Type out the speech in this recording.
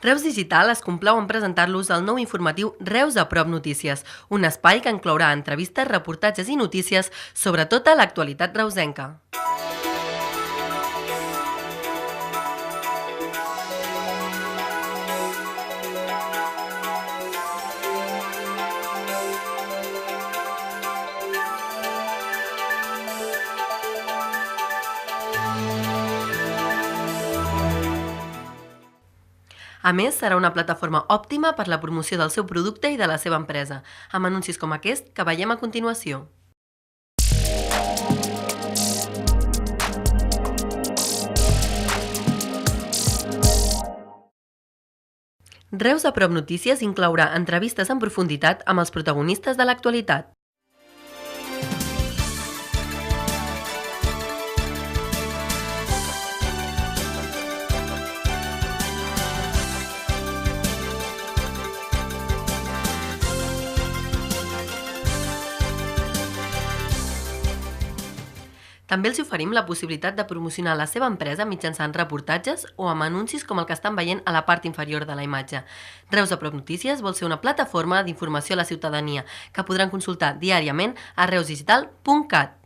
Reus Digital es complau en presentar-los el nou informatiu Reus a prop notícies, un espai que inclourà entrevistes, reportatges i notícies sobre tota l'actualitat reusenca. A més, serà una plataforma òptima per la promoció del seu producte i de la seva empresa, amb anuncis com aquest que veiem a continuació. Reus a prop notícies inclourà entrevistes en profunditat amb els protagonistes de l'actualitat. També els oferim la possibilitat de promocionar la seva empresa mitjançant reportatges o amb anuncis com el que estan veient a la part inferior de la imatge. Reus a prop notícies vol ser una plataforma d'informació a la ciutadania que podran consultar diàriament a reusdigital.cat.